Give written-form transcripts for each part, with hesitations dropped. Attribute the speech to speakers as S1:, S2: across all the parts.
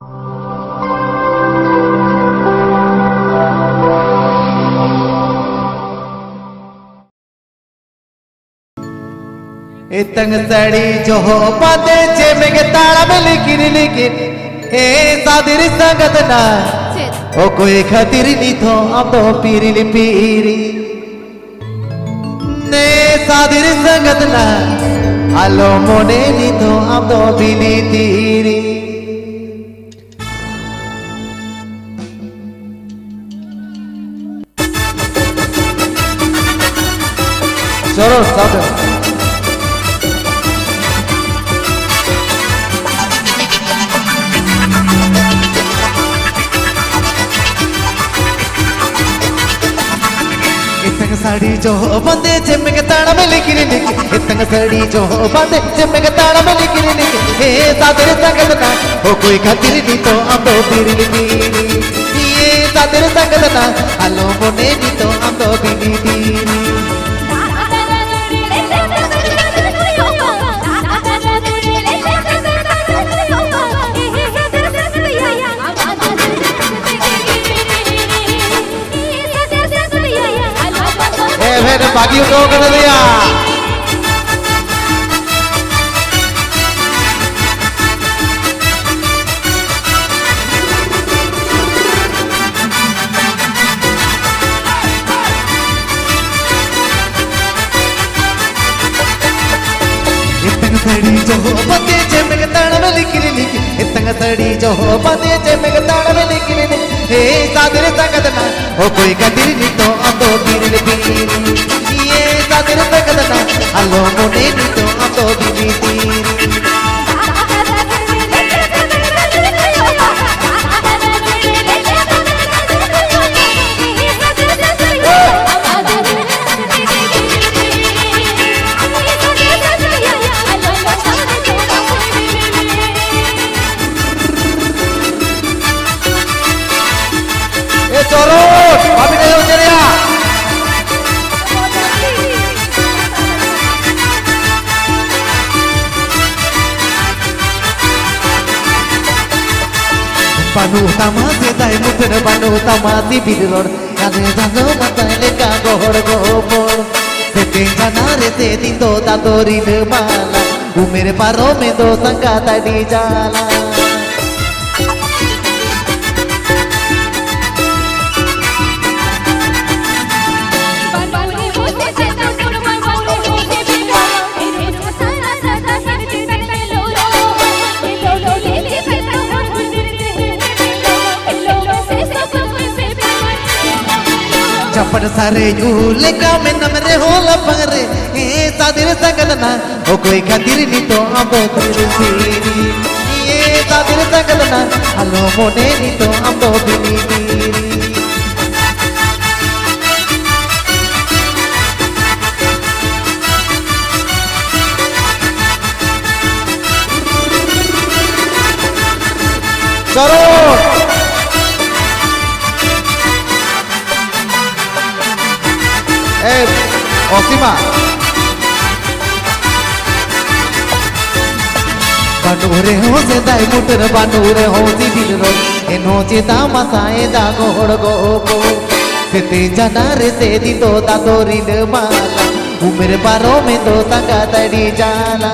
S1: इतंग सड़ी जो बाते चेमे के ताला में लिखिन ए सादिर संगत ना ओ कोई खातिर नहीं थो अब तो पीरी ने सादिर संगत ना आलो मोने नहीं थो अब तो पीली तीरी चलो सादिर साड़ी जो बंदे जिम्मे के ताड़ा में लिखी इतंग साड़ी जो बंदे जिम्मे के ताड़ा में लिखी हे सादर संगत ना हो कोई खातिर नहीं तो हम तो पीरी ये सादर संगत ना आलो मोने नहीं तो हम तो पीरी बाकी उनको कर दिया इतंग सड़ी जो बंदे जिम्मे के ताड़ा में लिखी इतंग सड़ी जो बंदे जिम्मे के ताड़ा में लिखी हे सादर संगत ना हो कोई खातिर नहीं तो अब तो पीरी ये सादर संगत ना आलो मोने नहीं तो अब तो पीरी चलो अभी नहीं हो चलिया Panu tamasi dai muter panu tamasi bidlor ane jano matale ka gohor gohor sete janare se dindo tatori ne mala umere paro me do sanga tadi jala चपड़ सारे झूले का में नमरे हो लपंगरे ए सादिर संगत ना ओ कोई खातिर नहीं तो अब पीरी ये सादिर संगत ना आलो मोने नहीं तो अब पीरी चलो Osima Banure ho se dai muter banure ho si bilro eno cheta masae da gohor gopo sete janare se di to ta tori ne mala umere paro me do tanga tadi jala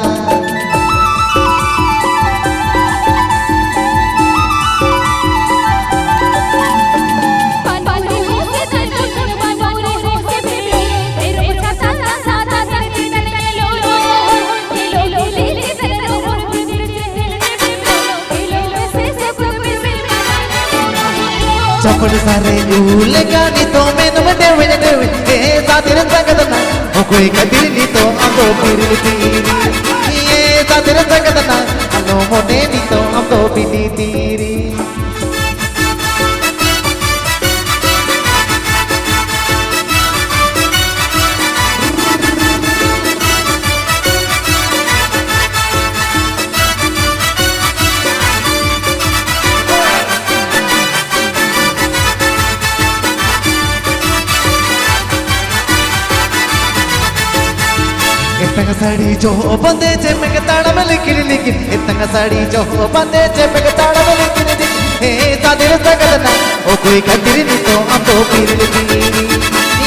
S1: चपड़ सारे झूले का नहीं तो मैं न देवे ए सादिर संगत ना ओ कोई खातिर नहीं तो अब तो पीरी ये सादिर संगत ना आलो मोने नहीं तो अब तो पीरी इतंग साड़ी जो बंदे जिम्मे के ताड़ा में लिखी इतंग साड़ी जो बंदे जिम्मे के ताड़ा में लिखी कोई खातिर नी तो अंतो पीर पीरी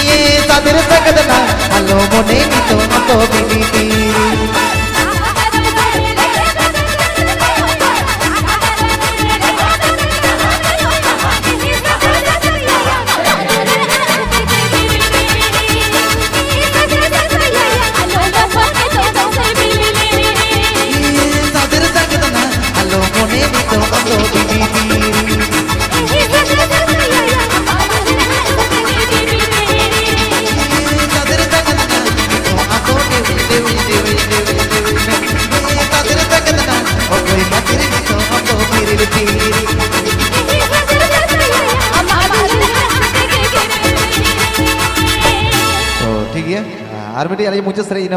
S1: ये सादर सकदना हलो मोने नी तो अंतो पीरी पीरी ठीक है, आर्मी मुझे सर इन